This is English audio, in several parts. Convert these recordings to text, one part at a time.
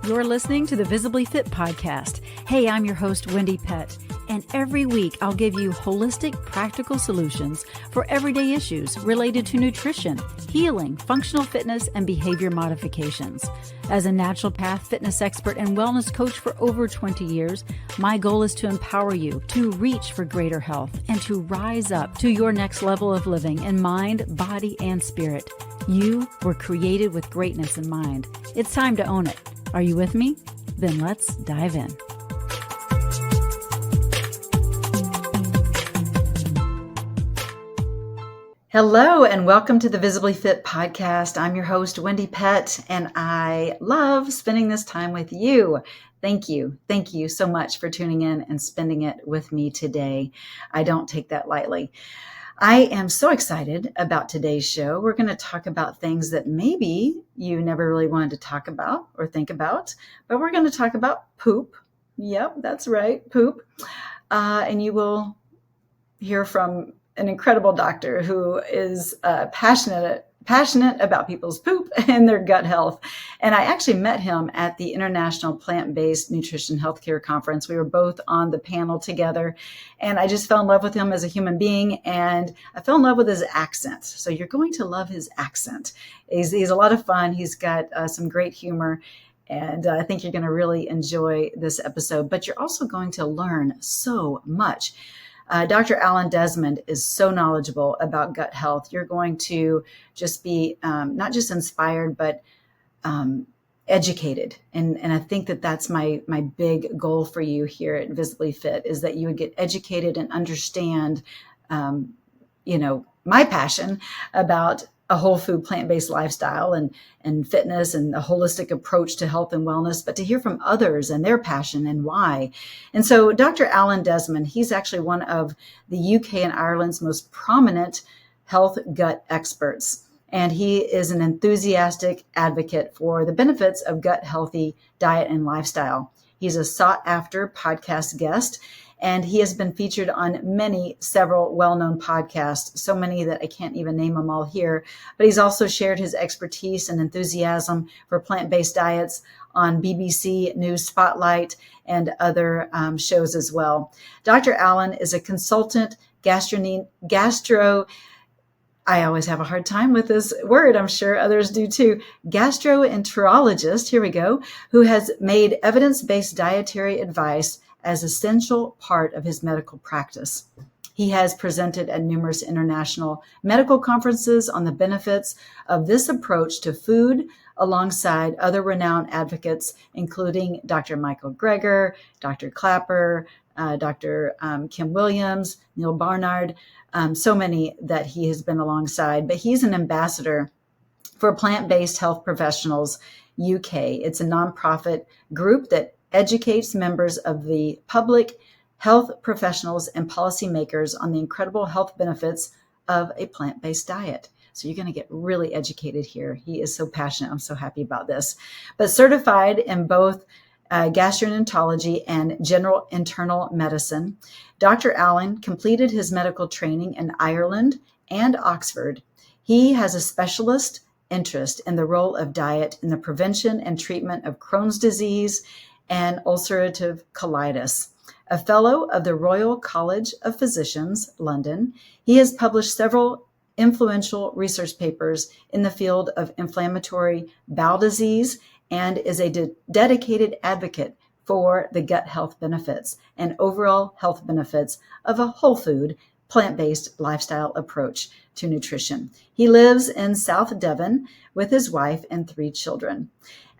You're listening to the Visibly Fit podcast. Hey, I'm your host, Wendie Pett, and every week I'll give you holistic, practical solutions for everyday issues related to nutrition, healing, functional fitness, and behavior modifications. As a naturopath, fitness expert, and wellness coach for over 20 years, my goal is to empower you to reach for greater health and to rise up to your next level of living in mind, body, and spirit. You were created with greatness in mind. It's time to own it. Are you with me? Then let's dive in. Hello and welcome to the Visibly Fit podcast. I'm your host, Wendie Pett, and I love spending this time with you. Thank you. Thank you so much for tuning in and spending it with me today. I don't take that lightly. I am so excited about today's show. We're going to talk about things that maybe you never really wanted to talk about or think about, but we're going to talk about poop. Yep, that's right, poop. And you will hear from an incredible doctor who is passionate about people's poop and their gut health. And I actually met him at the International Plant-Based Nutrition Healthcare Conference. We were both on the panel together, and I just fell in love with him as a human being, and I fell in love with his accent. So you're going to love his accent. He's a lot of fun. He's got some great humor, and I think you're going to really enjoy this episode. But you're also going to learn so much. Dr. Alan Desmond is so knowledgeable about gut health. You're going to just be not just inspired, but educated. And I think that that's my big goal for you here at Visibly Fit, is that you would get educated and understand, my passion about a whole food, plant-based lifestyle and fitness and a holistic approach to health and wellness, but to hear from others and their passion and why. And so Dr. Alan Desmond, he's actually one of the UK and Ireland's most prominent health gut experts. And he is an enthusiastic advocate for the benefits of gut healthy diet and lifestyle. He's a sought after podcast guest, and he has been featured on several well-known podcasts, so many that I can't even name them all here. But he's also shared his expertise and enthusiasm for plant-based diets on BBC News Spotlight and other shows as well. Dr. Allen is a consultant I always have a hard time with this word. I'm sure others do too. Gastroenterologist, here we go, who has made evidence-based dietary advice as essential part of his medical practice. He has presented at numerous international medical conferences on the benefits of this approach to food, alongside other renowned advocates, including Dr. Michael Greger, Dr. Clapper, Dr. Kim Williams, Neil Barnard, so many that he has been alongside. But he's an ambassador for Plant-Based Health Professionals UK. It's a nonprofit group that educates members of the public, health professionals, and policymakers on the incredible health benefits of a plant-based diet. So you're going to get really educated here. He is so passionate. I'm so happy about this. But certified in both gastroenterology and general internal medicine, Dr. Allen completed his medical training in Ireland and Oxford. He has a specialist interest in the role of diet in the prevention and treatment of Crohn's disease and ulcerative colitis. A fellow of the Royal College of Physicians, London, he has published several influential research papers in the field of inflammatory bowel disease and is a dedicated advocate for the gut health benefits and overall health benefits of a whole food, plant-based lifestyle approach to nutrition. He lives in South Devon with his wife and 3 children.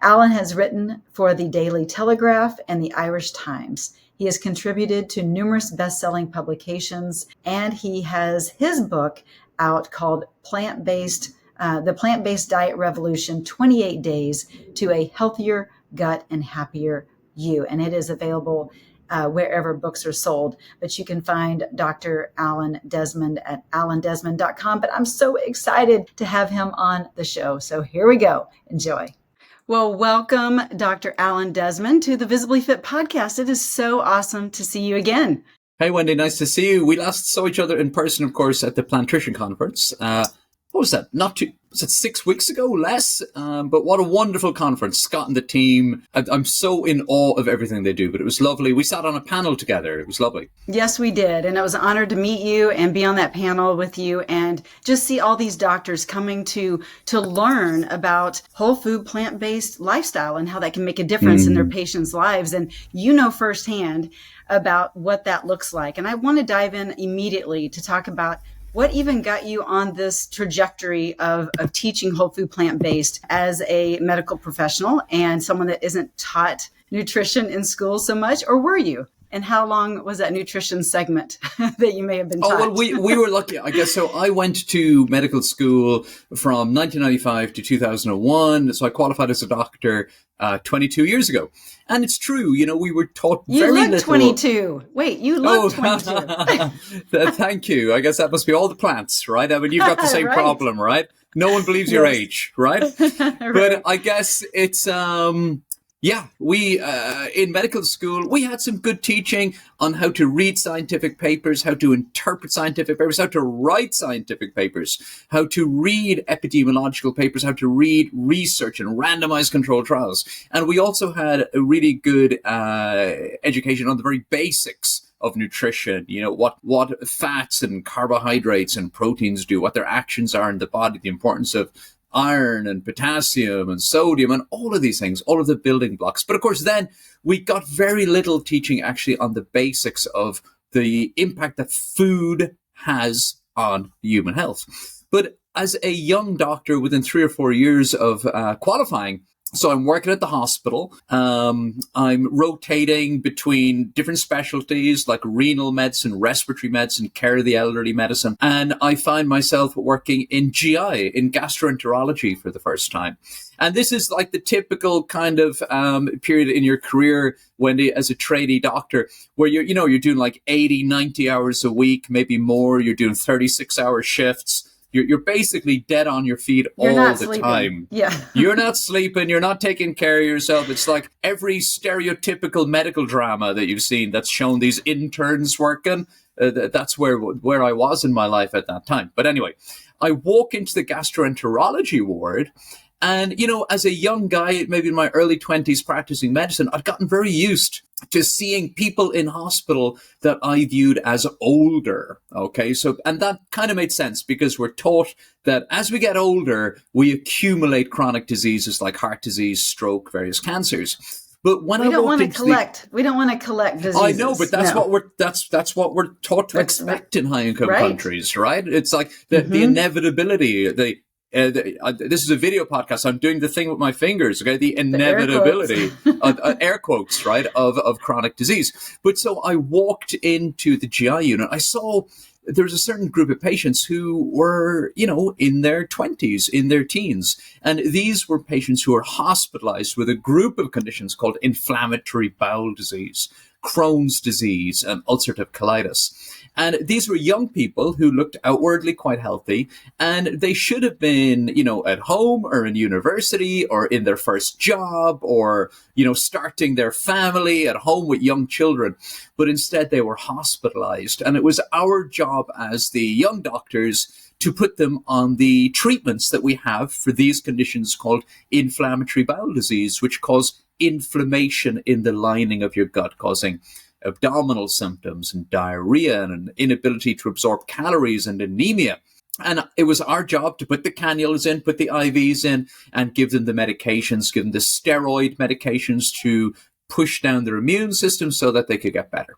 Alan has written for the Daily Telegraph and the Irish Times. He has contributed to numerous best-selling publications, and he has his book out called The Plant-Based Diet Revolution, 28 Days to a Healthier Gut and Happier You. And it is available wherever books are sold. But you can find Dr. Alan Desmond at alandesmond.com. But I'm so excited to have him on the show. So here we go. Enjoy. Well, welcome, Dr. Alan Desmond, to the Visibly Fit podcast. It is so awesome to see you again. Hey, Wendie, nice to see you. We last saw each other in person, of course, at the Plantrition Conference. what was that? Was it 6 weeks ago? Less? But what a wonderful conference. Scott and the team. I'm so in awe of everything they do, but it was lovely. We sat on a panel together. It was lovely. Yes, we did. And it was an honor to meet you and be on that panel with you and just see all these doctors coming to learn about whole food, plant-based lifestyle and how that can make a difference in their patients' lives. And you know firsthand about what that looks like. And I want to dive in immediately to talk about what even got you on this trajectory of teaching whole food plant-based as a medical professional and someone that isn't taught nutrition in school so much, or were you? And how long was that nutrition segment that you may have been taught? Oh, well, we were lucky, I guess. So I went to medical school from 1995 to 2001. So I qualified as a doctor 22 years ago. And it's true, we were taught very little. You look 22. Wait, you look 22. Thank you. I guess that must be all the plants, right? I mean, you've got the same right. problem, right? No one believes your age, right? Right. But I guess it's... we, in medical school, we had some good teaching on how to read scientific papers, how to interpret scientific papers, how to write scientific papers, how to read epidemiological papers, how to read research and randomized controlled trials. And we also had a really good education on the very basics of nutrition, what fats and carbohydrates and proteins do, what their actions are in the body, the importance of iron and potassium and sodium and all of these things, all of the building blocks. But of course, then we got very little teaching actually on the basics of the impact that food has on human health. But as a young doctor, within 3 or 4 years of qualifying, so I'm working at the hospital. I'm rotating between different specialties like renal medicine, respiratory medicine, care of the elderly medicine. And I find myself working in GI, in gastroenterology for the first time. And this is like the typical kind of period in your career, Wendie, as a trainee doctor, where you're doing like 80, 90 hours a week, maybe more. You're doing 36-hour shifts. You're basically dead on your feet all the time. Yeah. You're not sleeping. You're not taking care of yourself. It's like every stereotypical medical drama that you've seen that's shown these interns working. That's where I was in my life at that time. But anyway, I walk into the gastroenterology ward. And, as a young guy, maybe in my early 20s practicing medicine, I'd gotten very used to seeing people in hospital that I viewed as older. Okay. So, and that kind of made sense because we're taught that as we get older, we accumulate chronic diseases like heart disease, stroke, various cancers. But when we don't want to collect diseases. I know, but that's what we're taught to expect in high income countries, right? It's like the inevitability, this is a video podcast. I'm doing the thing with my fingers, okay? The inevitability, air quotes, right, of chronic disease. But so I walked into the GI unit. I saw there was a certain group of patients who were, in their 20s, in their teens. And these were patients who were hospitalized with a group of conditions called inflammatory bowel disease, Crohn's disease, and ulcerative colitis. And these were young people who looked outwardly quite healthy, and they should have been, at home or in university or in their first job or, starting their family at home with young children. But instead they were hospitalized. And it was our job as the young doctors to put them on the treatments that we have for these conditions called inflammatory bowel disease, which cause inflammation in the lining of your gut, causing abdominal symptoms and diarrhea and an inability to absorb calories and anemia. And it was our job to put the cannulas in, put the IVs in, and give them the medications, give them the steroid medications to push down their immune system so that they could get better.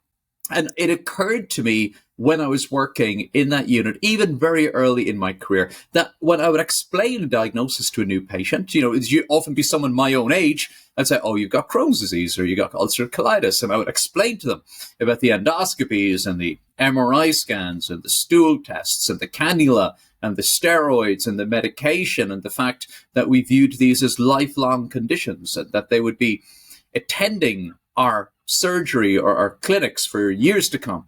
And it occurred to me when I was working in that unit, even very early in my career, that when I would explain a diagnosis to a new patient, you'd often be someone my own age, I'd say, oh, you've got Crohn's disease or you got ulcerative colitis. And I would explain to them about the endoscopies and the MRI scans and the stool tests and the cannula and the steroids and the medication and the fact that we viewed these as lifelong conditions and that they would be attending our surgery or our clinics for years to come.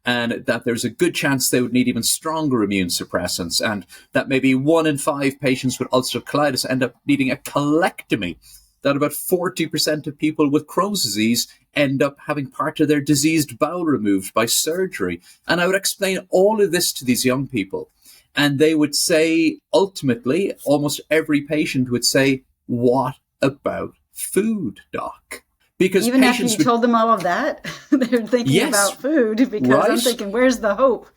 And that there's a good chance they would need even stronger immune suppressants, and that maybe 1 in 5 patients with ulcerative colitis end up needing a colectomy, that about 40% of people with Crohn's disease end up having part of their diseased bowel removed by surgery. And I would explain all of this to these young people. And they would say, ultimately, almost every patient would say, what about food, doc? Because even after you told them all of that, they're thinking about food, because I'm thinking, where's the hope?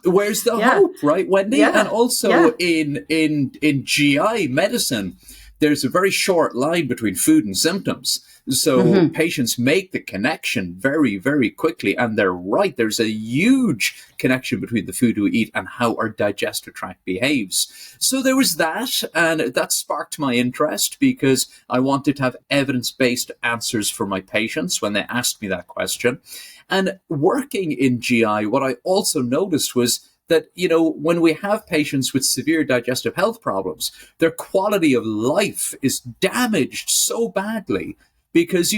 Where's the hope, right, Wendie? Yeah. And also in GI medicine, there's a very short line between food and symptoms. So patients make the connection very, very quickly. And they're right. There's a huge connection between the food we eat and how our digestive tract behaves. So there was that. And that sparked my interest because I wanted to have evidence-based answers for my patients when they asked me that question. And working in GI, what I also noticed was that, when we have patients with severe digestive health problems, their quality of life is damaged so badly because,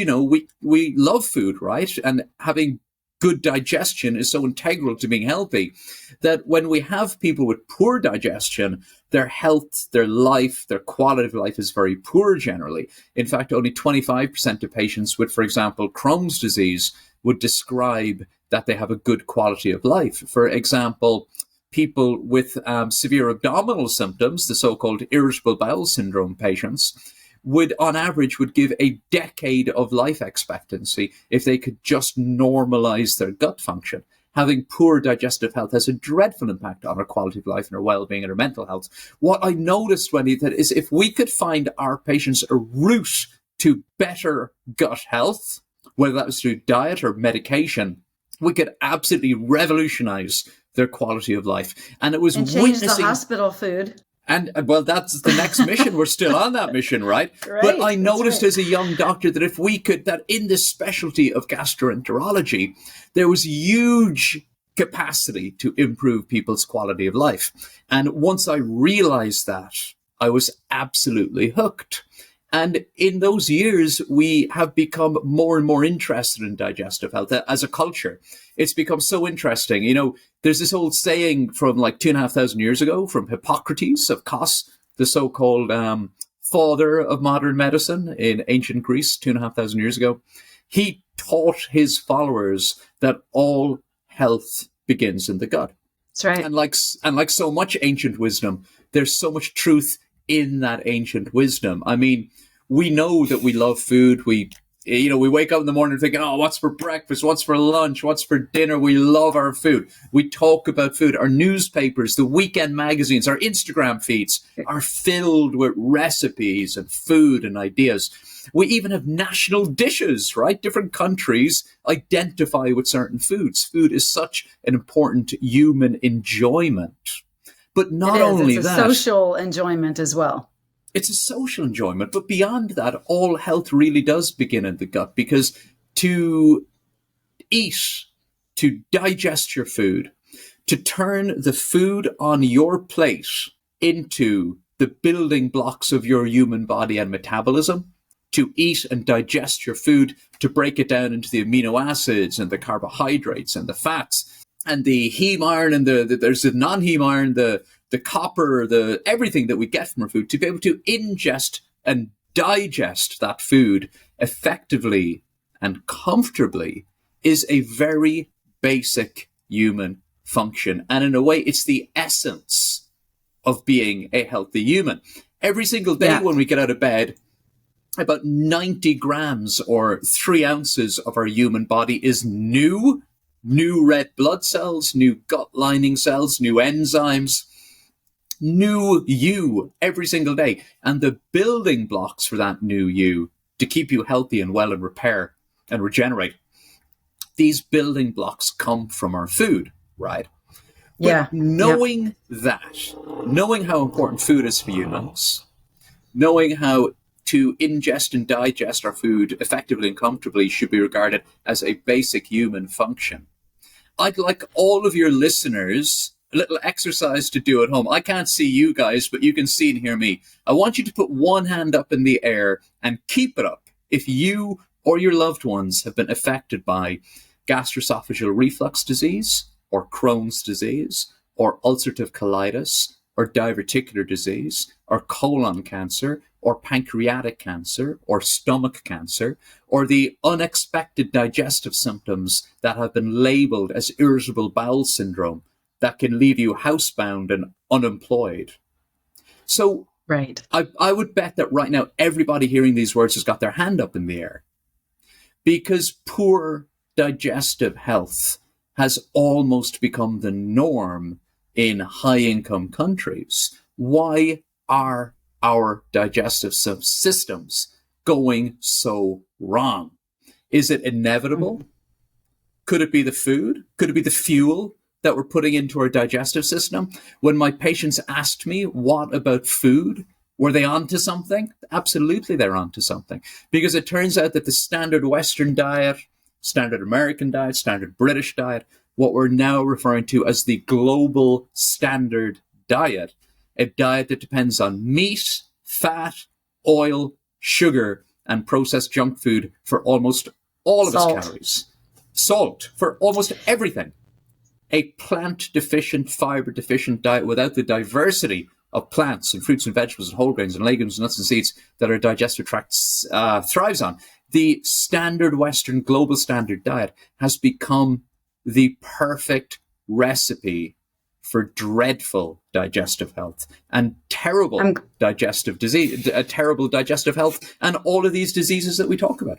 we love food, right? And having good digestion is so integral to being healthy that when we have people with poor digestion, their health, their life, their quality of life is very poor generally. In fact, only 25% of patients with, for example, Crohn's disease would describe that they have a good quality of life. For example, people with severe abdominal symptoms, the so-called irritable bowel syndrome patients, on average would give a decade of life expectancy if they could just normalize their gut function. Having poor digestive health has a dreadful impact on our quality of life and our well-being and our mental health. What I noticed, Wendie, that is if we could find our patients a route to better gut health, whether that was through diet or medication, we could absolutely revolutionize their quality of life. And it was change the hospital food. And well, that's the next mission. We're still on that mission, right? But I noticed as a young doctor that if we could, that in this specialty of gastroenterology, there was huge capacity to improve people's quality of life. And once I realized that, I was absolutely hooked. And in those years, we have become more and more interested in digestive health as a culture. It's become so interesting. There's this old saying from like 2,500 years ago from Hippocrates of Kos, the so-called father of modern medicine in ancient Greece 2,500 years ago. He taught his followers that all health begins in the gut. That's right. And like so much ancient wisdom, there's so much truth in that ancient wisdom. I mean, we know that we love food. We wake up in the morning thinking, oh, what's for breakfast? What's for lunch? What's for dinner? We love our food. We talk about food. Our newspapers, the weekend magazines, our Instagram feeds are filled with recipes and food and ideas. We even have national dishes, right? Different countries identify with certain foods. Food is such an important human enjoyment. But not only that, it's a social enjoyment as well. It's a social enjoyment. But beyond that, all health really does begin in the gut, because to eat, to digest your food, to turn the food on your plate into the building blocks of your human body and metabolism, to eat and digest your food, to break it down into the amino acids and the carbohydrates and the fats, and the heme iron and there's the non-heme iron, the copper, everything that we get from our food, to be able to ingest and digest that food effectively and comfortably is a very basic human function. And in a way, it's the essence of being a healthy human. Every single day when we get out of bed, about 90 grams or 3 ounces of our human body is new red blood cells, new gut lining cells, new enzymes, new you every single day. And the building blocks for that new you to keep you healthy and well and repair and regenerate, these building blocks come from our food, right? But knowing that, knowing how important food is for humans, knowing how to ingest and digest our food effectively and comfortably should be regarded as a basic human function. I'd like all of your listeners a little exercise to do at home. I can't see you guys, but you can see and hear me. I want you to put one hand up in the air and keep it up if you or your loved ones have been affected by gastroesophageal reflux disease, or Crohn's disease, or ulcerative colitis, or diverticular disease, or colon cancer, or pancreatic cancer, or stomach cancer, or the unexpected digestive symptoms that have been labeled as irritable bowel syndrome, that can leave you housebound and unemployed. So right. I would bet that right now everybody hearing these words has got their hand up in the air, because poor digestive health has almost become the norm in high-income countries. Why are our digestive systems going so wrong? Is it inevitable? Could it be the food? Could it be the fuel that we're putting into our digestive system? When my patients asked me, what about food? Were they onto something? Absolutely, they're onto something. Because it turns out that the standard Western diet, standard American diet, standard British diet, what we're now referring to as the global standard diet, a diet that depends on meat, fat, oil, sugar, and processed junk food for almost all of its calories. Salt for almost everything. A plant-deficient, fiber-deficient diet without the diversity of plants and fruits and vegetables and whole grains and legumes and nuts and seeds that our digestive tract thrives on. The standard Western global standard diet has become the perfect recipe for dreadful digestive health and terrible digestive disease, terrible digestive health, and all of these diseases that we talk about.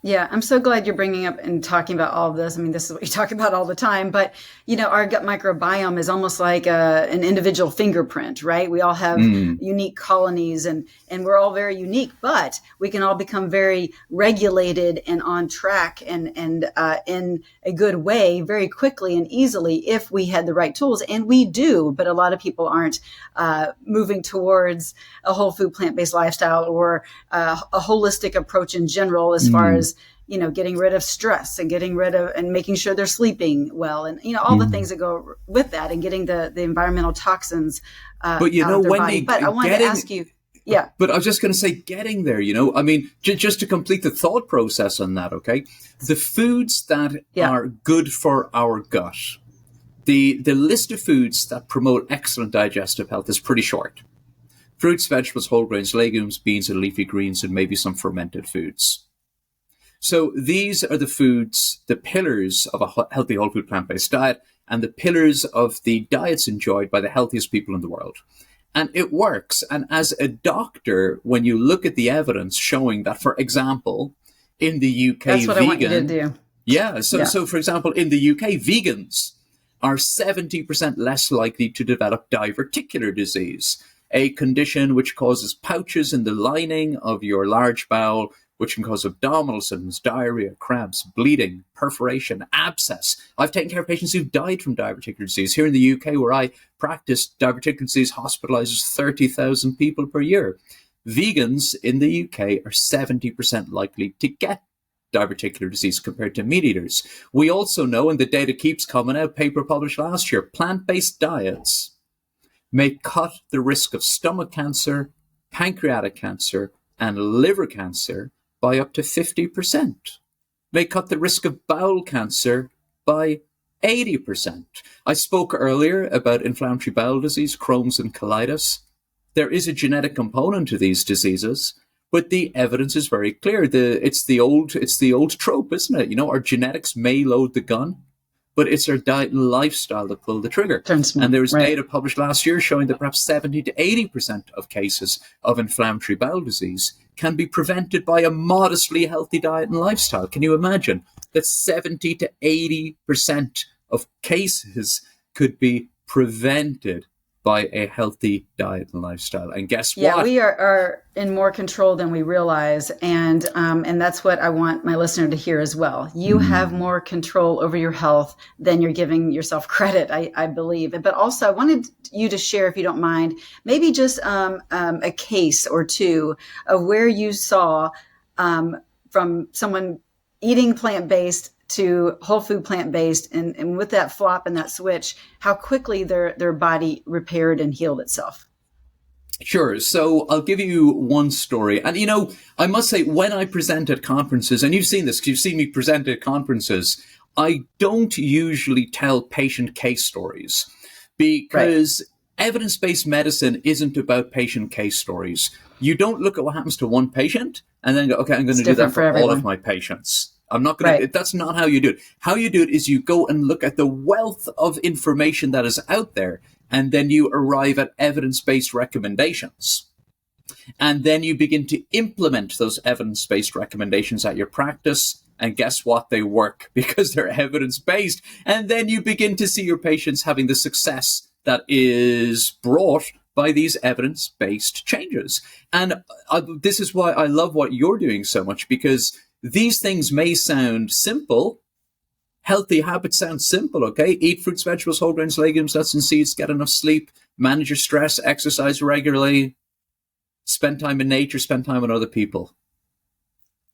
Yeah, I'm so glad you're bringing up and talking about all of this. I mean, this is what you talk about all the time, but our gut microbiome is almost like an individual fingerprint, right? We all have unique colonies and we're all very unique, but we can all become very regulated and on track and in a good way very quickly and easily if we had the right tools. And we do, but a lot of people aren't moving towards a whole food plant-based lifestyle or a holistic approach in general as far as getting rid of stress and getting rid of and making sure they're sleeping well and all the things that go with that and getting the environmental toxins but out of their body. But I wanted to ask you, but I was just going to say, getting there, I mean, just to complete the thought process on that, okay? The foods that are good for our gut, the list of foods that promote excellent digestive health is pretty short. Fruits, vegetables, whole grains, legumes, beans, and leafy greens, and maybe some fermented foods. So these are the foods, the pillars of a healthy whole food plant-based diet, and the pillars of the diets enjoyed by the healthiest people in the world. And it works. And as a doctor, when you look at the evidence showing that, for example, in the UK, that's what I want you to do. Yeah. So for example, in the UK, vegans are 70% less likely to develop diverticular disease, a condition which causes pouches in the lining of your large bowel, which can cause abdominal symptoms, diarrhea, cramps, bleeding, perforation, abscess. I've taken care of patients who've died from diverticular disease. Here in the UK, where I practice, diverticular disease hospitalizes 30,000 people per year. Vegans in the UK are 70% likely to get diverticular disease compared to meat eaters. We also know, and the data keeps coming out, paper published last year, plant-based diets may cut the risk of stomach cancer, pancreatic cancer, and liver cancer by up to 50%. May cut the risk of bowel cancer by 80%. I spoke earlier about inflammatory bowel disease, Crohn's and colitis. There is a genetic component to these diseases, but the evidence is very clear. It's the old trope, isn't it? Our genetics may load the gun, but it's our diet and lifestyle that pull the trigger. And there was data published last year showing that perhaps 70 to 80% of cases of inflammatory bowel disease can be prevented by a modestly healthy diet and lifestyle. Can you imagine that 70 to 80% of cases could be prevented by a healthy diet and lifestyle? And guess what? Yeah, we are in more control than we realize. And that's what I want my listener to hear as well. You have more control over your health than you're giving yourself credit, I believe. But also I wanted you to share, if you don't mind, maybe just a case or two of where you saw from someone eating plant-based to whole food plant-based, and with that flop and that switch, how quickly their body repaired and healed itself. Sure. So I'll give you one story. And, I must say, when I present at conferences, and you've seen this, 'cause you've seen me present at conferences, I don't usually tell patient case stories because evidence-based medicine isn't about patient case stories. You don't look at what happens to one patient and then go, okay, I'm going to do that for all of my patients. I'm not going to, that's not how you do it. How you do it is you go and look at the wealth of information that is out there, and then you arrive at evidence-based recommendations. And then you begin to implement those evidence-based recommendations at your practice. And guess what? They work because they're evidence-based. And then you begin to see your patients having the success that is brought by these evidence-based changes. And this is why I love what you're doing so much, because these things may sound simple. Healthy habits sound simple, okay? Eat fruits, vegetables, whole grains, legumes, nuts and seeds, get enough sleep, manage your stress, exercise regularly, spend time in nature, spend time with other people.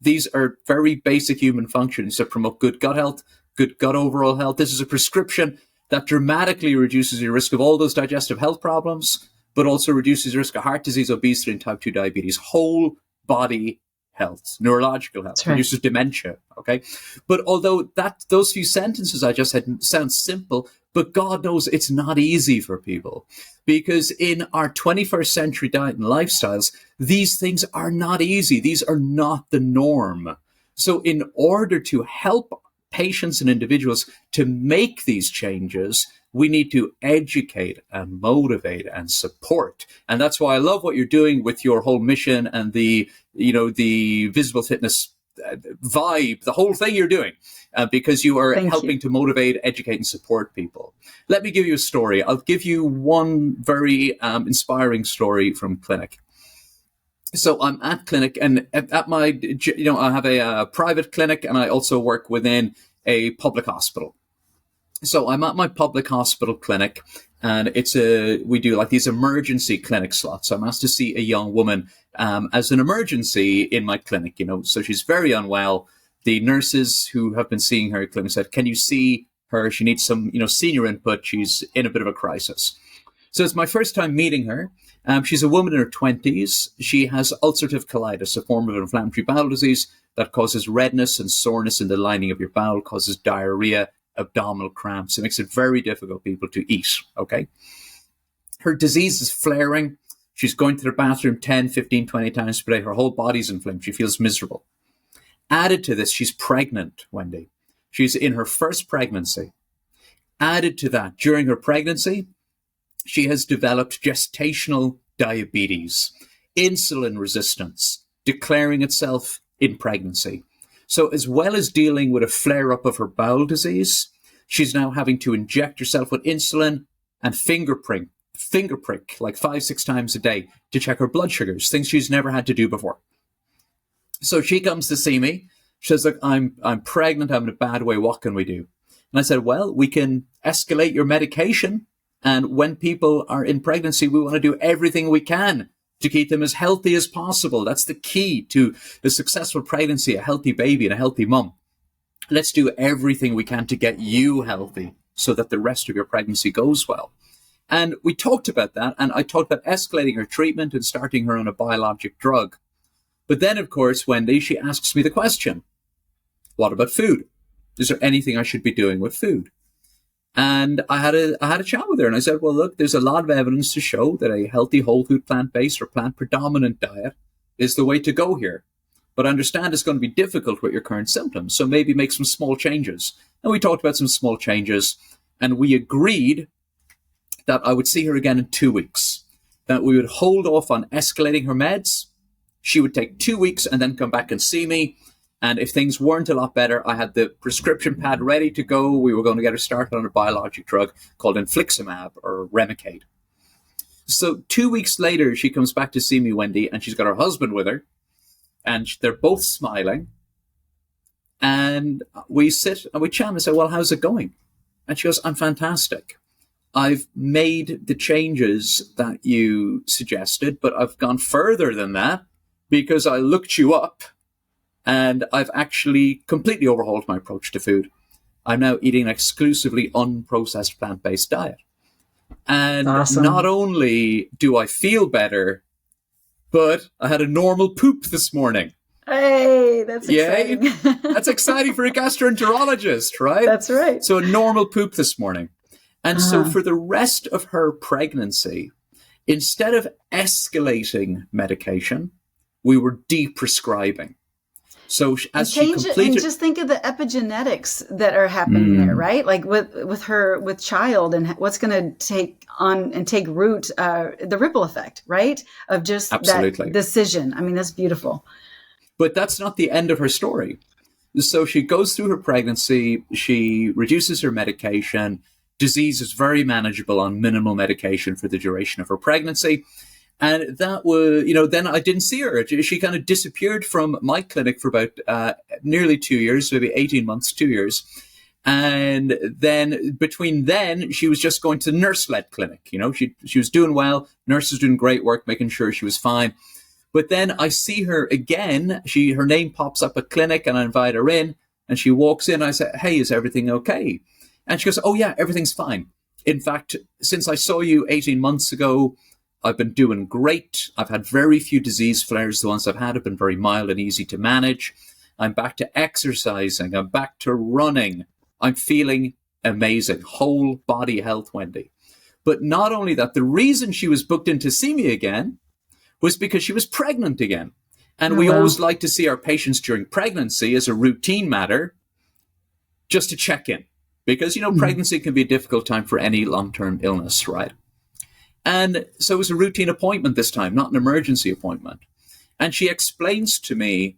These are very basic human functions that promote good gut health, good gut overall health. This is a prescription that dramatically reduces your risk of all those digestive health problems, but also reduces your risk of heart disease, obesity, and type 2 diabetes. Whole body health, neurological health, reduces dementia, okay? But although those few sentences I just said sound simple, but God knows it's not easy for people, because in our 21st century diet and lifestyles, these things are not easy. These are not the norm. So in order to help patients and individuals to make these changes, we need to educate and motivate and support. And that's why I love what you're doing with your whole mission and the visible fitness vibe, the whole thing you're doing, because you are helping to motivate, educate, and support people. Let me give you a story. I'll give you one very inspiring story from clinic. So I'm at clinic, and at my, I have a private clinic, and I also work within a public hospital. So I'm at my public hospital clinic, and we do like these emergency clinic slots. So I'm asked to see a young woman as an emergency in my clinic, so she's very unwell. The nurses who have been seeing her at clinic said, can you see her? She needs some, senior input. She's in a bit of a crisis. So it's my first time meeting her. She's a woman in her 20s. She has ulcerative colitis, a form of inflammatory bowel disease that causes redness and soreness in the lining of your bowel, causes diarrhea, abdominal cramps. It makes it very difficult for people to eat, okay? Her disease is flaring. She's going to the bathroom 10, 15, 20 times per day. Her whole body's inflamed. She feels miserable. Added to this, she's pregnant, Wendie. She's in her first pregnancy. Added to that, during her pregnancy, she has developed gestational diabetes, insulin resistance, declaring itself in pregnancy. So as well as dealing with a flare-up of her bowel disease, she's now having to inject herself with insulin and finger prick like 5-6 times a day to check her blood sugars, things she's never had to do before. So she comes to see me. She says, look, I'm pregnant. I'm in a bad way. What can we do? And I said, well, we can escalate your medication. And when people are in pregnancy, we want to do everything we can to keep them as healthy as possible. That's the key to the successful pregnancy, a healthy baby and a healthy mum. Let's do everything we can to get you healthy so that the rest of your pregnancy goes well. And we talked about that, and I talked about escalating her treatment and starting her on a biologic drug. But then, of course, Wendie, she asks me the question, what about food? Is there anything I should be doing with food? And I had a chat with her, and I said, well, look, there's a lot of evidence to show that a healthy whole food plant-based or plant-predominant diet is the way to go here. But I understand it's going to be difficult with your current symptoms, so maybe make some small changes. And we talked about some small changes, and we agreed that I would see her again in 2 weeks, that we would hold off on escalating her meds. She would take 2 weeks and then come back and see me. And if things weren't a lot better, I had the prescription pad ready to go. We were going to get her started on a biologic drug called infliximab or Remicade. So 2 weeks later, she comes back to see me, Wendie, and she's got her husband with her. And they're both smiling. And we sit and we chat and say, well, how's it going? And she goes, I'm fantastic. I've made the changes that you suggested, but I've gone further than that because I looked you up. And I've actually completely overhauled my approach to food. I'm now eating an exclusively unprocessed plant-based diet. And awesome. Not only do I feel better, but I had a normal poop this morning. Hey, that's exciting. Yay? That's exciting for a gastroenterologist, right? That's right. So a normal poop this morning. And so for the rest of her pregnancy, instead of escalating medication, we were de-prescribing. So as she completed, and just think of the epigenetics that are happening there, right? Like with child, and what's going to take root, the ripple effect, right? Of just absolutely. that decision. I mean, that's beautiful. But that's not the end of her story. So she goes through her pregnancy, she reduces her medication, disease is very manageable on minimal medication for the duration of her pregnancy. And that was, then I didn't see her. She kind of disappeared from my clinic for about nearly 2 years, maybe 18 months, 2 years. And then between then, she was just going to nurse-led clinic. She was doing well. Nurse was doing great work, making sure she was fine. But then I see her again. Her name pops up at clinic and I invite her in. And she walks in. I say, hey, is everything okay? And she goes, oh, yeah, everything's fine. In fact, since I saw you 18 months ago, I've been doing great. I've had very few disease flares. The ones I've had have been very mild and easy to manage. I'm back to exercising. I'm back to running. I'm feeling amazing. Whole body health, Wendie. But not only that, the reason she was booked in to see me again was because she was pregnant again. And we always like to see our patients during pregnancy as a routine matter, just to check in. Because, pregnancy can be a difficult time for any long-term illness, right? And so it was a routine appointment this time, not an emergency appointment. And she explains to me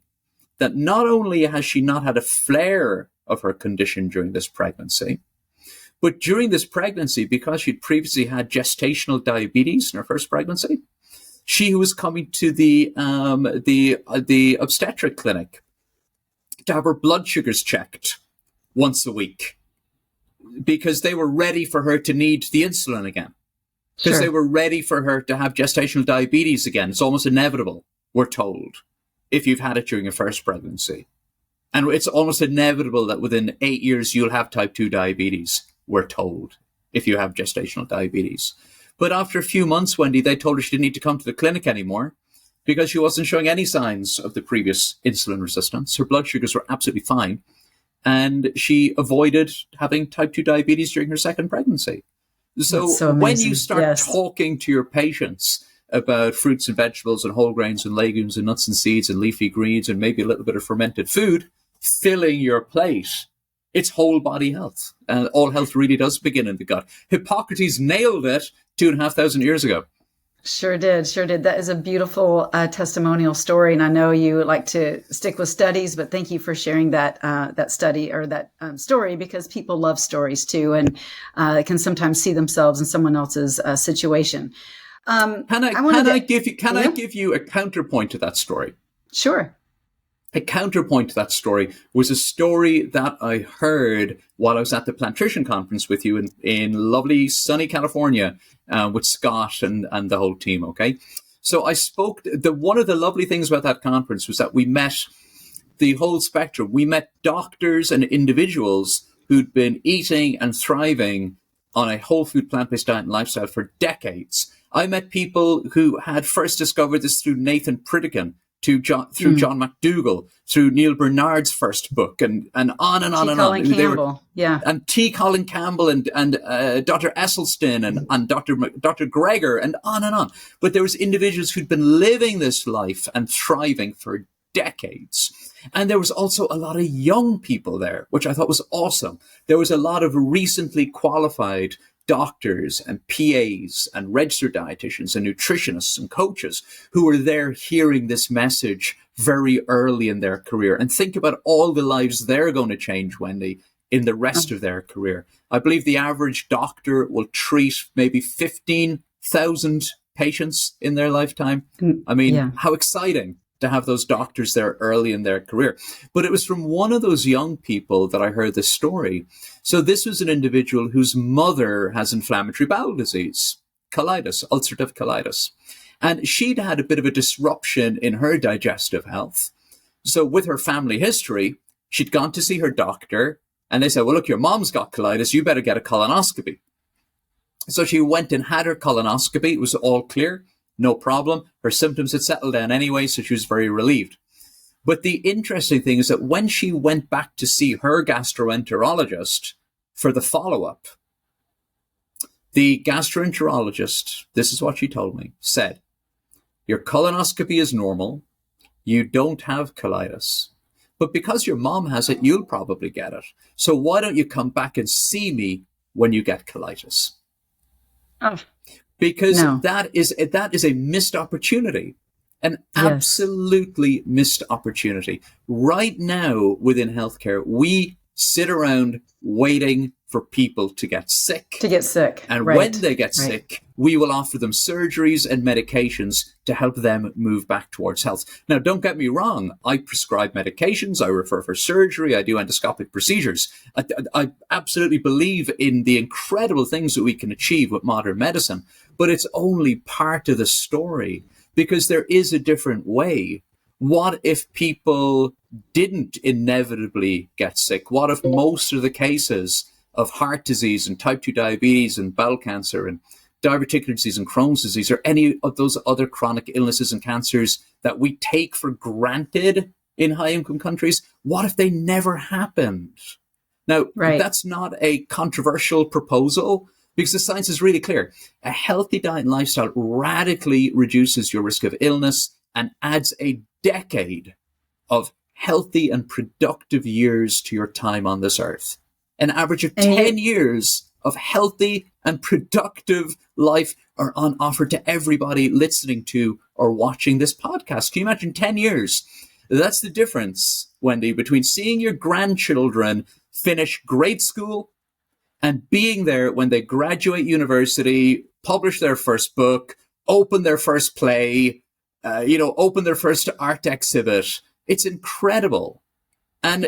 that not only has she not had a flare of her condition during this pregnancy, but during this pregnancy, because she'd previously had gestational diabetes in her first pregnancy, she was coming to the obstetric clinic to have her blood sugars checked once a week because they were ready for her to need the insulin again. Because they were ready for her to have gestational diabetes again. It's almost inevitable, we're told, if you've had it during your first pregnancy. And it's almost inevitable that within 8 years, you'll have type 2 diabetes, we're told, if you have gestational diabetes. But after a few months, Wendie, they told her she didn't need to come to the clinic anymore because she wasn't showing any signs of the previous insulin resistance. Her blood sugars were absolutely fine. And she avoided having type 2 diabetes during her second pregnancy. So when you start talking to your patients about fruits and vegetables and whole grains and legumes and nuts and seeds and leafy greens and maybe a little bit of fermented food filling your plate, it's whole body health. And all health really does begin in the gut. Hippocrates nailed it 2,500 years ago. Sure did. That is a beautiful testimonial story. And I know you like to stick with studies, but thank you for sharing that study or that story, because people love stories too, and can sometimes see themselves in someone else's situation. Can I give you a counterpoint to that story? Sure. A counterpoint to that story was a story that I heard while I was at the Plantrition conference with you in lovely sunny California with Scott and the whole team, okay? So I spoke, one of the lovely things about that conference was that we met the whole spectrum. We met doctors and individuals who'd been eating and thriving on a whole food plant-based diet and lifestyle for decades. I met people who had first discovered this through Nathan Pritikin, through John McDougall, through Neil Bernard's first book, and on and on and on. Campbell, and T. Colin Campbell and Dr. Esselstyn and Dr. Greger and on and on. But there was individuals who'd been living this life and thriving for decades. And there was also a lot of young people there, which I thought was awesome. There was a lot of recently qualified doctors and PAs and registered dietitians and nutritionists and coaches who were there hearing this message very early in their career. And think about all the lives they're going to change, Wendie, in the rest of their career. I believe the average doctor will treat maybe 15,000 patients in their lifetime. I mean, how exciting to have those doctors there early in their career. But it was from one of those young people that I heard this story. So this was an individual whose mother has inflammatory bowel disease, colitis, ulcerative colitis. And she'd had a bit of a disruption in her digestive health. So with her family history, she'd gone to see her doctor and they said, well, look, your mom's got colitis. You better get a colonoscopy. So she went and had her colonoscopy. It was all clear. No problem. Her symptoms had settled down anyway, so she was very relieved. But the interesting thing is that when she went back to see her gastroenterologist for the follow-up, the gastroenterologist, this is what she told me, said, your colonoscopy is normal. You don't have colitis. But because your mom has it, you'll probably get it. So why don't you come back and see me when you get colitis? Oh, because no. that is a missed opportunity, an absolutely missed opportunity. Right now within healthcare, we sit around waiting for people to get sick. And when they get sick, we will offer them surgeries and medications to help them move back towards health. Now, don't get me wrong. I prescribe medications. I refer for surgery. I do endoscopic procedures. I absolutely believe in the incredible things that we can achieve with modern medicine, but it's only part of the story because there is a different way. What if people didn't inevitably get sick? What if most of the cases of heart disease and type 2 diabetes and bowel cancer and diverticular disease and Crohn's disease or any of those other chronic illnesses and cancers that we take for granted in high-income countries, what if they never happened? Now, that's not a controversial proposal because the science is really clear. A healthy diet and lifestyle radically reduces your risk of illness and adds a decade of healthy and productive years to your time on this earth. An average of 10 years of healthy and productive life are on offer to everybody listening to or watching this podcast. Can you imagine 10 years? That's the difference, Wendie, between seeing your grandchildren finish grade school and being there when they graduate university, publish their first book, open their first play, open their first art exhibit. It's incredible. And,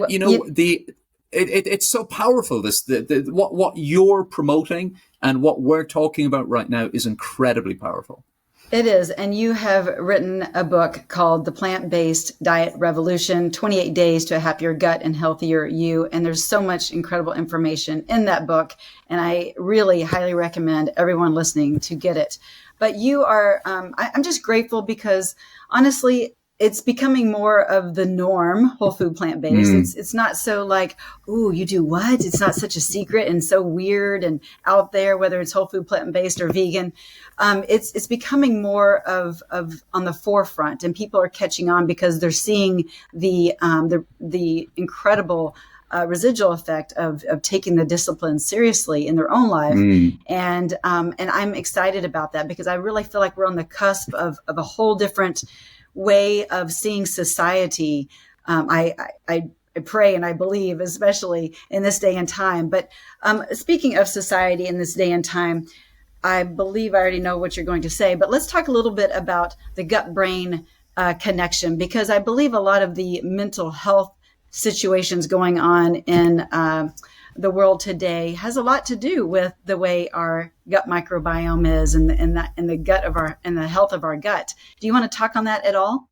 it's so powerful. What you're promoting and what we're talking about right now is incredibly powerful. It is. And you have written a book called The Plant-Based Diet Revolution, 28 Days to a Happier Gut and Healthier You. And there's so much incredible information in that book. And I really highly recommend everyone listening to get it. But you are, I'm just grateful because honestly, it's becoming more of the norm, whole food plant-based. It's not so like, ooh, you do what? It's not such a secret and so weird and out there, whether it's whole food plant-based or vegan. It's becoming more of on the forefront, and people are catching on because they're seeing the incredible residual effect of taking the discipline seriously in their own life. And I'm excited about that because I really feel like we're on the cusp of a whole different way of seeing society. I pray and I believe, especially in this day and time. But speaking of society in this day and time, I believe I already know what you're going to say, but let's talk a little bit about the gut-brain connection, because I believe a lot of the mental health situations going on in the world today has a lot to do with the way our gut microbiome is and the health of our gut. Do you want to talk on that at all?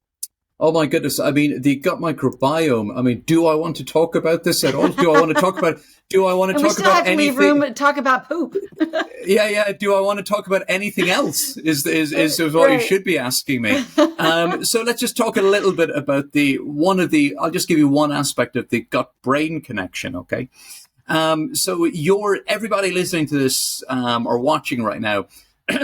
Oh my goodness. I mean, the gut microbiome. I mean, do I want to talk about this at all? Do I want to talk about anything? We still have to leave room to talk about poop. Yeah. Do I want to talk about anything else is what you should be asking me. So let's just talk a little bit about I'll just give you one aspect of the gut-brain connection. Okay. So everybody listening to this, or watching right now,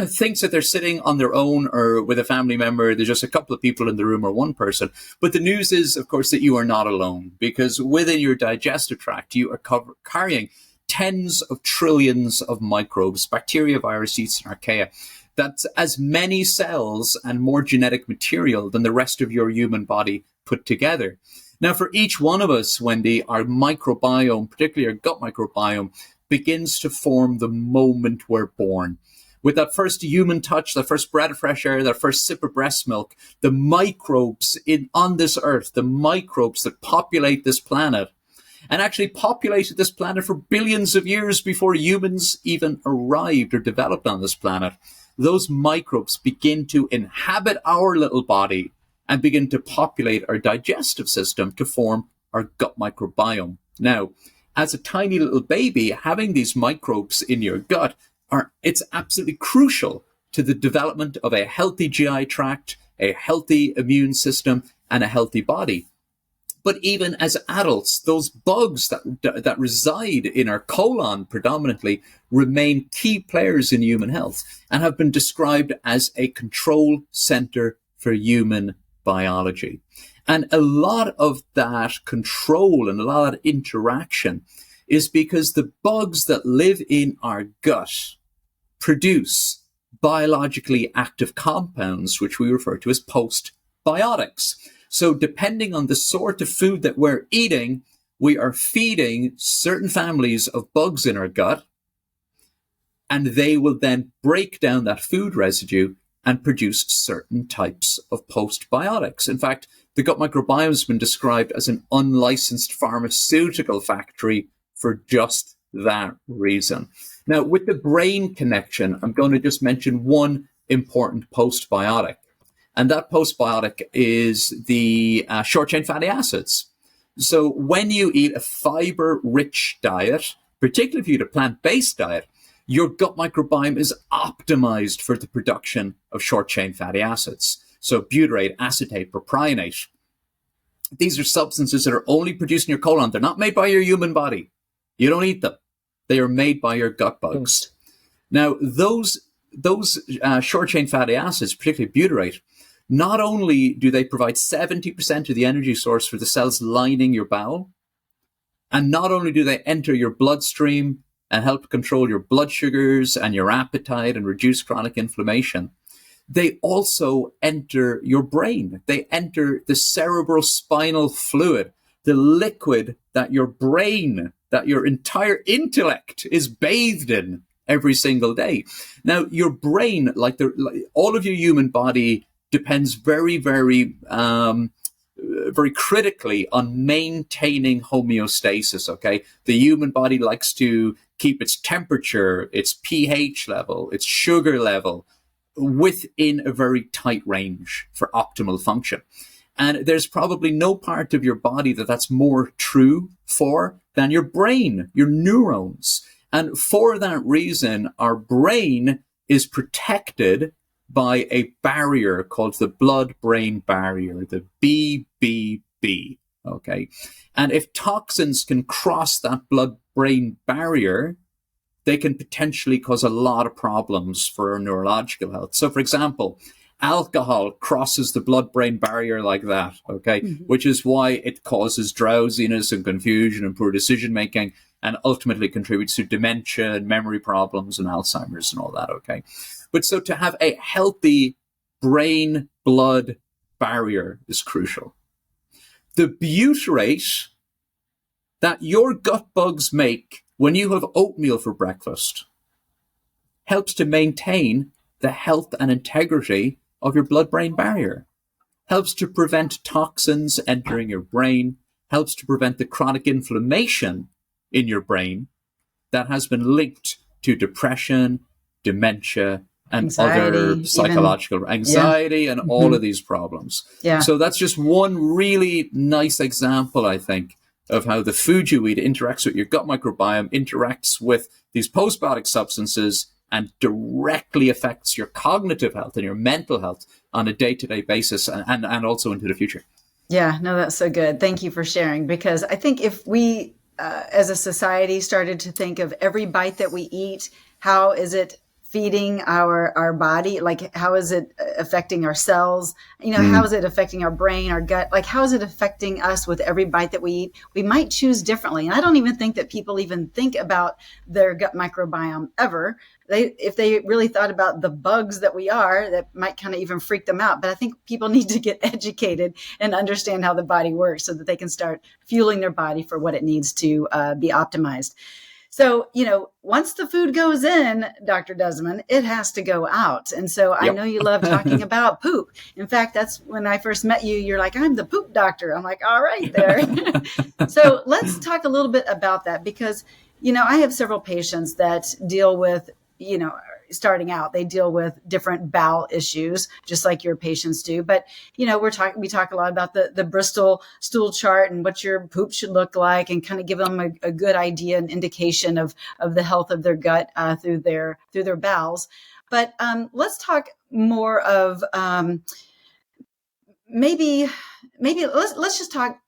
thinks that they're sitting on their own or with a family member. There's just a couple of people in the room or one person. But the news is, of course, that you are not alone, because within your digestive tract, you are carrying tens of trillions of microbes, bacteria, virus, yeast, and archaea. That's as many cells and more genetic material than the rest of your human body put together. Now, for each one of us, Wendie, our microbiome, particularly our gut microbiome, begins to form the moment we're born. With that first human touch, that first breath of fresh air, that first sip of breast milk, the microbes on this earth, the microbes that populate this planet, and actually populated this planet for billions of years before humans even arrived or developed on this planet, those microbes begin to inhabit our little body and begin to populate our digestive system to form our gut microbiome. Now, as a tiny little baby, having these microbes in your gut, it's absolutely crucial to the development of a healthy GI tract, a healthy immune system, and a healthy body. But even as adults, those bugs that reside in our colon predominantly remain key players in human health and have been described as a control center for human biology. And a lot of that control and a lot of that interaction is because the bugs that live in our gut produce biologically active compounds, which we refer to as postbiotics. So depending on the sort of food that we're eating, we are feeding certain families of bugs in our gut, and they will then break down that food residue and produce certain types of postbiotics. In fact, the gut microbiome has been described as an unlicensed pharmaceutical factory for just that reason. Now, with the brain connection, I'm going to just mention one important postbiotic, and that postbiotic is the short-chain fatty acids. So when you eat a fiber-rich diet, particularly if you eat a plant-based diet, your gut microbiome is optimized for the production of short-chain fatty acids. So butyrate, acetate, propionate. These are substances that are only produced in your colon. They're not made by your human body. You don't eat them. They are made by your gut bugs. Now, those short-chain fatty acids, particularly butyrate, not only do they provide 70% of the energy source for the cells lining your bowel, and not only do they enter your bloodstream and help control your blood sugars and your appetite and reduce chronic inflammation, they also enter your brain. They enter the cerebrospinal fluid, the liquid that your brain, that your entire intellect is bathed in every single day. Now, your brain, like all of your human body, depends very, very critically on maintaining homeostasis, okay? The human body likes to keep its temperature, its pH level, its sugar level within a very tight range for optimal function. And there's probably no part of your body that's more true for than your brain, your neurons. And for that reason, our brain is protected by a barrier called the blood-brain barrier, the BBB, okay? And if toxins can cross that blood-brain barrier, they can potentially cause a lot of problems for our neurological health. So, for example, alcohol crosses the blood-brain barrier like that, okay? Mm-hmm. Which is why it causes drowsiness and confusion and poor decision-making, and ultimately contributes to dementia and memory problems and Alzheimer's and all that, okay? But so to have a healthy brain-blood barrier is crucial. The butyrate that your gut bugs make when you have oatmeal for breakfast helps to maintain the health and integrity of your blood-brain barrier, helps to prevent toxins entering your brain, helps to prevent the chronic inflammation in your brain that has been linked to depression, dementia, and anxiety, other psychological anxiety, and all of these problems. Yeah. So that's just one really nice example, I think, of how the food you eat interacts with your gut microbiome, interacts with these postbiotic substances, and directly affects your cognitive health and your mental health on a day-to-day basis, and also into the future. Yeah, no, that's so good. Thank you for sharing, because I think if we, as a society, started to think of every bite that we eat, how is it feeding our body? Like, how is it affecting our cells? How is it affecting our brain, our gut? Like, how is it affecting us with every bite that we eat? We might choose differently. And I don't even think that people even think about their gut microbiome ever. If they really thought about the bugs that we are, that might kind of even freak them out. But I think people need to get educated and understand how the body works so that they can start fueling their body for what it needs to be optimized. So, once the food goes in, Dr. Desmond, it has to go out. And so I know you love talking about poop. In fact, that's when I first met you. You're like, I'm the poop doctor. I'm like, all right there. So let's talk a little bit about that, because, I have several patients that deal with, starting out, they deal with different bowel issues, just like your patients do. But, we talk a lot about the Bristol stool chart and what your poop should look like, and kind of give them a good idea and indication of the health of their gut through their bowels. But let's talk more of maybe let's just talk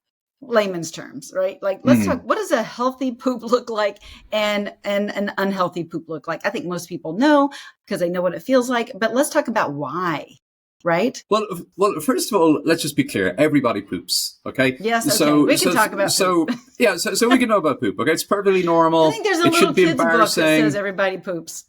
layman's terms, right? Like, let's talk, what does a healthy poop look like and an unhealthy poop look like? I think most people know because they know what it feels like, but let's talk about why. right? Well, first of all, let's just be clear. Everybody poops, okay? Yes, okay. We can talk about poop. Yeah, so we can know about poop, okay? It's perfectly normal. I think there's a little kid's book that says everybody poops.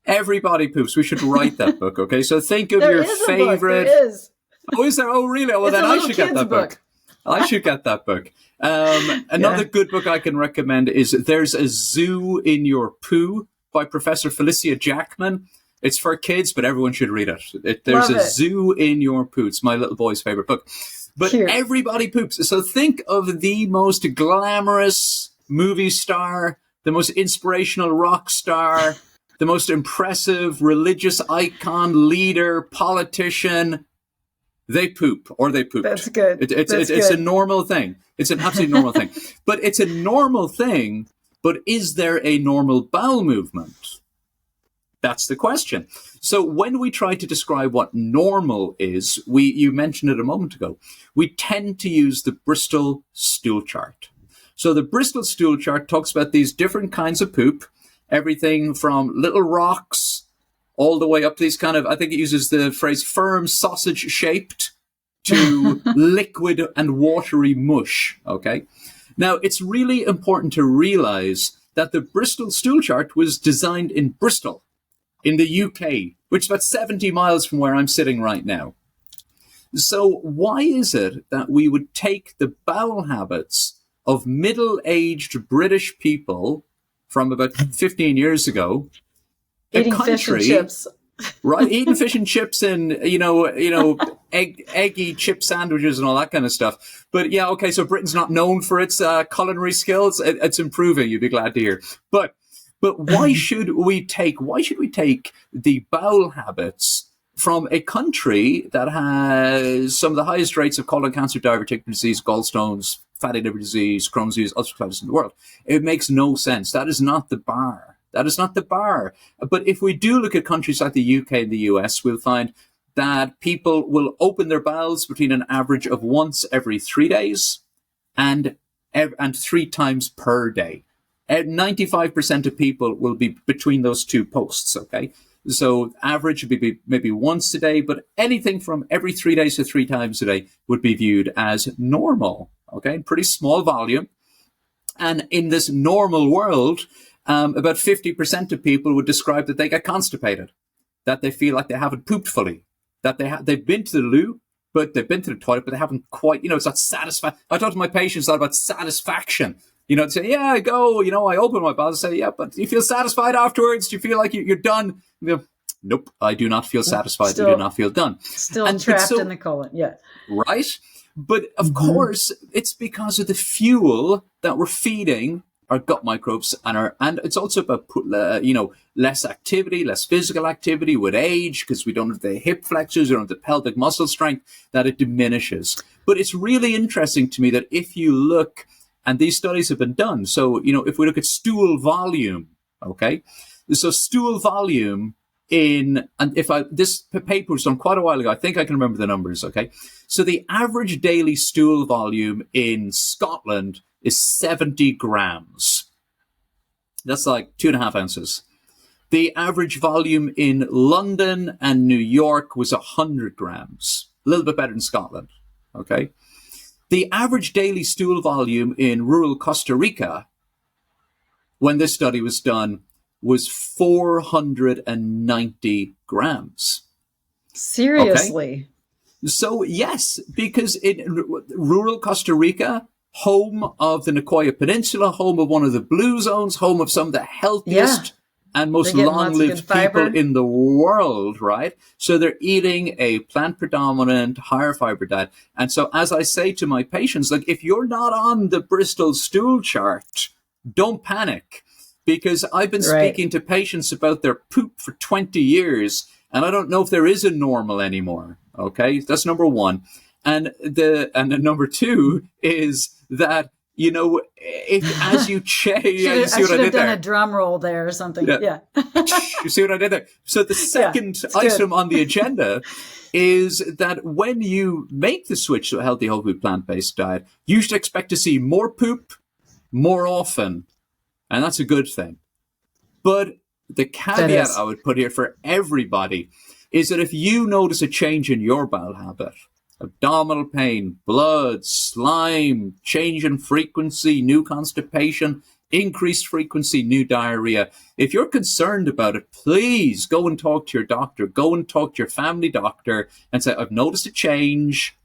Everybody poops. We should write that book, okay? So think of your favorite. There is. Oh, is there? Oh, really? Well, then I should get that book. I should get that book. Another good book I can recommend is There's a Zoo in Your Poo by Professor Felicia Jackman. It's for kids, but everyone should read it. There's a Zoo in Your Poo. It's my little boy's favorite book. But everybody poops. So think of the most glamorous movie star, the most inspirational rock star, the most impressive religious icon, leader, politician. They poop or they pooped. That's good. It's a normal thing. It's an absolutely normal thing. But it's a normal thing, but is there a normal bowel movement? That's the question. So when we try to describe what normal is, you mentioned it a moment ago, we tend to use the Bristol stool chart. So the Bristol stool chart talks about these different kinds of poop, everything from little rocks all the way up to these kind of, I think it uses the phrase firm sausage shaped to liquid and watery mush. Okay. Now it's really important to realize that the Bristol stool chart was designed in Bristol in the UK, which is about 70 miles from where I'm sitting right now. So why is it that we would take the bowel habits of middle-aged British people from about 15 years ago, eating fish and chips, right? Eating fish and chips and, eggy chip sandwiches and all that kind of stuff. But yeah, okay, so Britain's not known for its culinary skills. It's improving, you'd be glad to hear. But why should we take the bowel habits from a country that has some of the highest rates of colon cancer, diverticular disease, gallstones, fatty liver disease, Crohn's disease, ulcerative colitis in the world? It makes no sense. That is not the bar. That is not the bar. But if we do look at countries like the UK and the US, we'll find that people will open their bowels between an average of once every 3 days and 3 times per day. 95% of people will be between those two posts, okay? So average would be maybe once a day, but anything from every 3 days to 3 times a day would be viewed as normal, okay? Pretty small volume. And in this normal world, about 50% of people would describe that they get constipated, that they feel like they haven't pooped fully, that they've been to the loo, but they've been to the toilet, but they haven't quite, it's not satisfaction. I talk to my patients a lot about satisfaction. They say, yeah, I go, I open my bowels and say, yeah, but do you feel satisfied afterwards? Do you feel like you're done? Nope, I do not feel satisfied. I do not feel done. Still trapped in the colon, yeah. Right? But of course, it's because of the fuel that we're feeding our gut microbes and it's also about, less activity, less physical activity with age, because we don't have the hip flexors, we don't have the pelvic muscle strength, that it diminishes. But it's really interesting to me that if you look, and these studies have been done. So, if we look at stool volume, okay? So stool volume this paper was done quite a while ago. I think I can remember the numbers, okay? So the average daily stool volume in Scotland is 70 grams. That's like 2.5 ounces. The average volume in London and New York was 100 grams. A little bit better in Scotland, okay? The average daily stool volume in rural Costa Rica, when this study was done, was 490 grams. Seriously? Okay? So, yes, because in rural Costa Rica, home of the Nicoya Peninsula, home of one of the blue zones, home of some of the healthiest and most long-lived people in the world, right? So they're eating a plant-predominant, higher fiber diet. And so as I say to my patients, like, if you're not on the Bristol stool chart, don't panic, because I've been speaking to patients about their poop for 20 years, and I don't know if there is a normal anymore, okay? That's number one. And number two is that, if as you change, I should have done a drum roll there or something. Yeah. You see what I did there? So the second item on the agenda is that when you make the switch to a healthy, whole food, plant-based diet, you should expect to see more poop more often. And that's a good thing. But the caveat I would put here for everybody is that if you notice a change in your bowel habit, abdominal pain, blood, slime, change in frequency, new constipation, increased frequency, new diarrhea. If you're concerned about it, please go and talk to your doctor. Go and talk to your family doctor and say, I've noticed a change.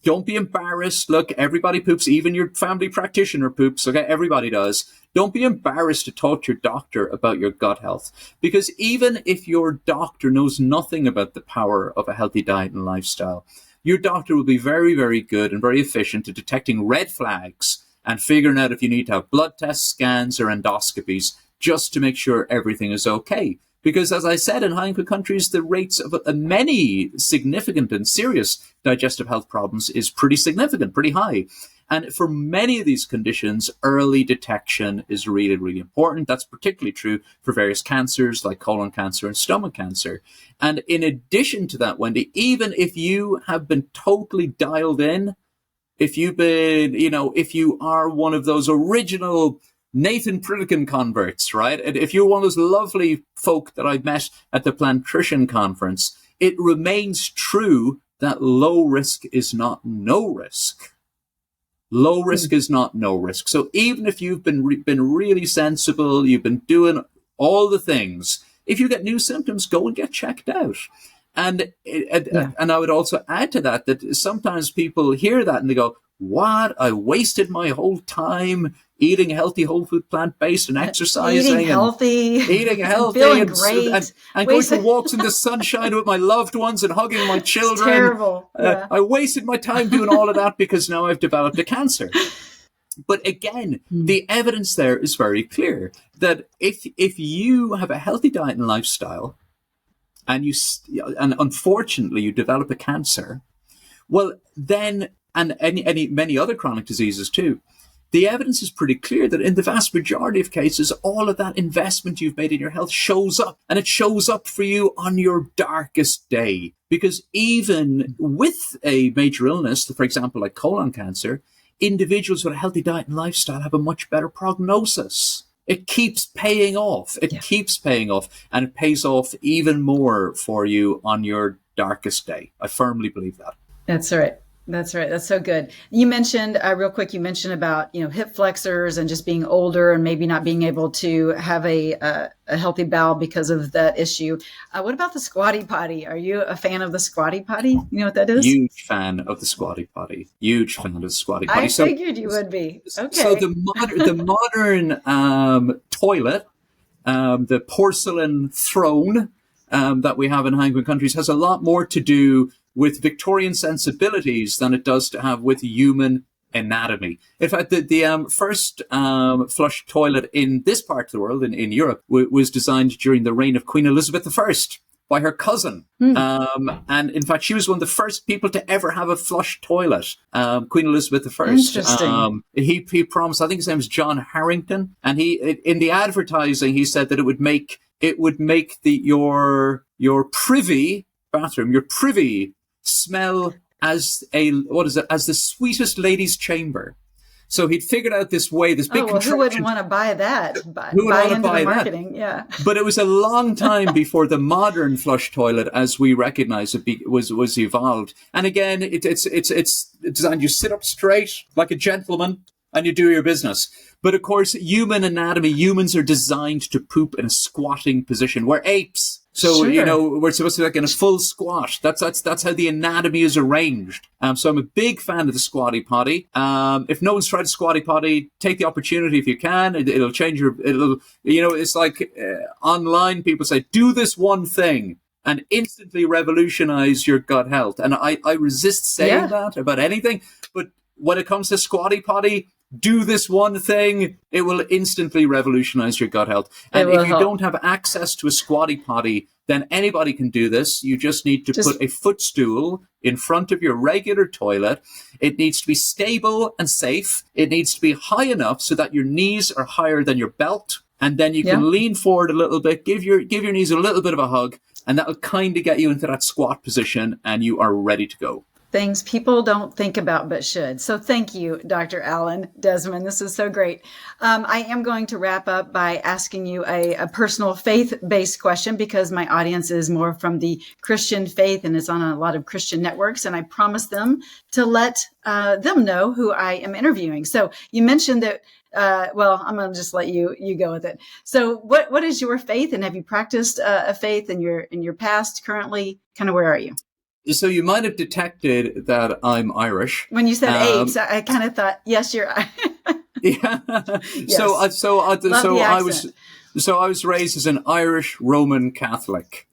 Don't be embarrassed. Look, everybody poops. Even your family practitioner poops. Okay, everybody does. Don't be embarrassed to talk to your doctor about your gut health. Because even if your doctor knows nothing about the power of a healthy diet and lifestyle, your doctor will be very, very good and very efficient at detecting red flags and figuring out if you need to have blood tests, scans, or endoscopies just to make sure everything is okay. Because as I said, in high-income countries, the rates of many significant and serious digestive health problems is pretty significant, pretty high. And for many of these conditions, early detection is really, really important. That's particularly true for various cancers like colon cancer and stomach cancer. And in addition to that, Wendie, even if you have been totally dialed in, if you've been, if you are one of those original Nathan Pritikin converts, right? And if you're one of those lovely folk that I met at the Plantrician conference, it remains true that low risk is not no risk. Low risk is not no risk. So even if you've been really sensible, you've been doing all the things, if you get new symptoms, go and get checked out. And I would also add to that sometimes people hear that and they go, what? I wasted my whole time eating healthy, whole food, plant-based and exercising. Eating healthy, feeling great. And going for walks in the sunshine with my loved ones and hugging my children. It's terrible. Yeah. I wasted my time doing all of that because now I've developed a cancer. But again, the evidence there is very clear that if you have a healthy diet and lifestyle and unfortunately you develop a cancer, well, then, and many other chronic diseases too, the evidence is pretty clear that in the vast majority of cases, all of that investment you've made in your health shows up, and it shows up for you on your darkest day. Because even with a major illness, for example, like colon cancer, individuals with a healthy diet and lifestyle have a much better prognosis. It keeps paying off. It keeps paying off, and it pays off even more for you on your darkest day. I firmly believe that. That's right. That's right. That's so good. You mentioned real quick, you mentioned about, hip flexors and just being older and maybe not being able to have a healthy bowel because of that issue. What about the Squatty Potty? Are you a fan of the Squatty Potty? You know what that is? Huge fan of the Squatty Potty. Huge fan of the Squatty Potty. I figured you would be. Okay. So the modern toilet, the porcelain throne that we have in high-income countries has a lot more to do with Victorian sensibilities than it does to have with human anatomy. In fact, the first flush toilet in this part of the world, in Europe, was designed during the reign of Queen Elizabeth I by her cousin. And in fact, she was one of the first people to ever have a flush toilet, Queen Elizabeth I. Interesting. He promised, I think his name was John Harrington, and in the advertising, he said that it would make your privy bathroom, your privy, smell as the sweetest lady's chamber. So he'd figured out this way, this big contraption. Who wouldn't want to buy that? Who would buy want to into buy the marketing? that? Yeah. But it was a long time before the modern flush toilet, as we recognize it, was evolved. And again, it's designed. You sit up straight like a gentleman and you do your business. But of course, human anatomy, humans are designed to poop in a squatting position. We're apes. So, Sure. We're supposed to be like in a full squat. That's how the anatomy is arranged. So I'm a big fan of the Squatty Potty. If no one's tried a Squatty Potty, take the opportunity if you can. It'll change it's like online people say, do this one thing and instantly revolutionize your gut health. And I resist saying that about anything. But when it comes to Squatty Potty, do this one thing, it will instantly revolutionize your gut health. And if you don't have access to a Squatty Potty, then anybody can do this. You just need to put a footstool in front of your regular toilet. It needs to be stable and safe. It needs to be high enough so that your knees are higher than your belt. And then you can lean forward a little bit, give your knees a little bit of a hug, and that'll kind of get you into that squat position, and you are ready to go. things people don't think about but should. So thank you, Dr. Alan Desmond. This is so great. I am going to wrap up by asking you a personal faith-based question, because my audience is more from the Christian faith and is on a lot of Christian networks. And I promised them to let them know who I am interviewing. So you mentioned that, well, I'm going to just let you go with it. So what is your faith, and have you practiced a faith in your past, currently? Kind of where are you? So you might have detected that I'm Irish. When you said apes, I kind of thought, yes, you're. Yeah. Yes. So I was raised as an Irish Roman Catholic.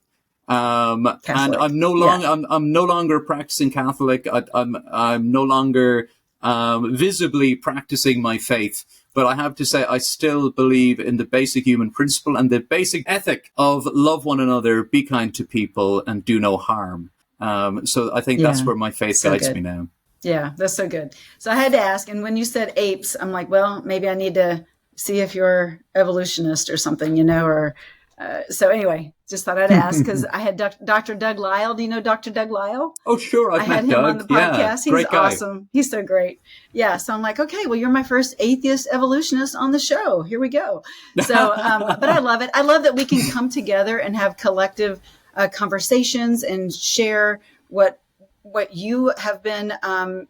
And I'm no longer practicing Catholic. I'm no longer visibly practicing my faith. But I have to say, I still believe in the basic human principle and the basic ethic of love one another, be kind to people, and do no harm. So I think that's where my faith guides me now. Yeah, that's so good. So I had to ask, and when you said apes, I'm like, well, maybe I need to see if you're evolutionist or something, or so anyway, just thought I'd ask, because I had Dr. Doug Lisle. Do you know Dr. Doug Lisle? Oh, sure. I had him Doug on the podcast. Yeah, He's awesome. He's so great. Yeah. So I'm like, okay, well, you're my first atheist evolutionist on the show. Here we go. So, but I love it. I love that we can come together and have collective conversations and share what you have been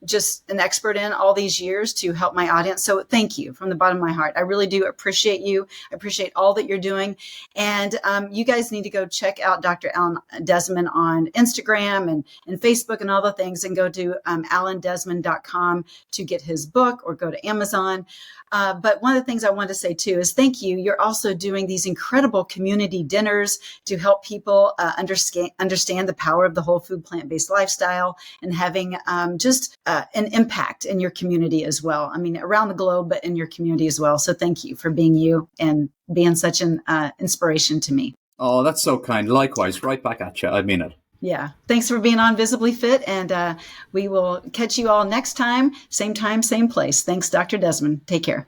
just an expert in all these years to help my audience. So thank you from the bottom of my heart. I really do appreciate you. I appreciate all that you're doing. And you guys need to go check out Dr. Alan Desmond on Instagram and Facebook and all the things, and go to alandesmond.com to get his book, or go to Amazon. But one of the things I want to say too is thank you. You're also doing these incredible community dinners to help people understand the power of the whole food plant-based lifestyle, and having just an impact in your community as well. I mean, around the globe, but in your community as well. So thank you for being you and being such an inspiration to me. Oh, that's so kind. Likewise, right back at you. I mean it. Yeah. Thanks for being on Visibly Fit. And we will catch you all next time, same place. Thanks, Dr. Desmond. Take care.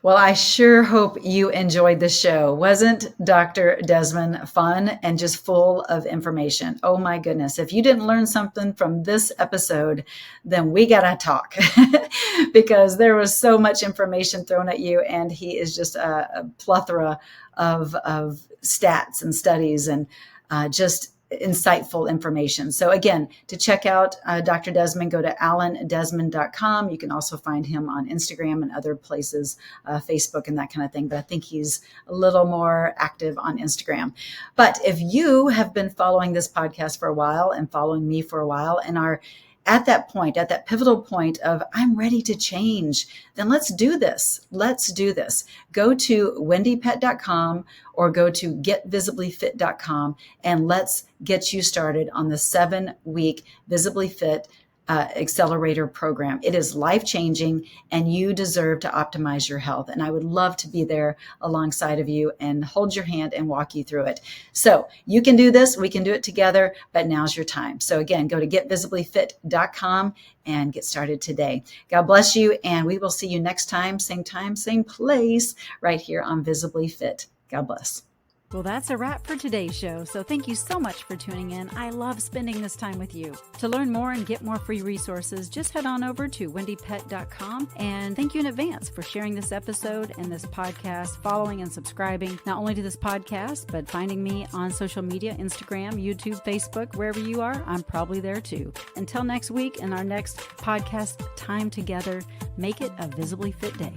Well, I sure hope you enjoyed the show. Wasn't Dr. Desmond fun and just full of information? Oh my goodness. If you didn't learn something from this episode, then we got to talk because there was so much information thrown at you, and he is just a plethora of stats and studies and just insightful information. So again, to check out Dr. Desmond, go to alandesmond.com. You can also find him on Instagram and other places, Facebook and that kind of thing. But I think he's a little more active on Instagram. But if you have been following this podcast for a while and following me for a while and are at that point, at that pivotal point of I'm ready to change, then let's do this. Let's do this. Go to wendiepett.com or go to getvisiblyfit.com and let's get you started on the 7-week Visibly Fit accelerator program. It is life-changing, and you deserve to optimize your health. And I would love to be there alongside of you and hold your hand and walk you through it. So you can do this. We can do it together, but now's your time. So again, go to getvisiblyfit.com and get started today. God bless you. And we will see you next time, same place, right here on Visibly Fit. God bless. Well, that's a wrap for today's show. So thank you so much for tuning in. I love spending this time with you. To learn more and get more free resources, just head on over to wendiepett.com. And thank you in advance for sharing this episode and this podcast, following and subscribing, not only to this podcast, but finding me on social media, Instagram, YouTube, Facebook, wherever you are, I'm probably there too. Until next week and our next podcast time together, make it a Visibly Fit day.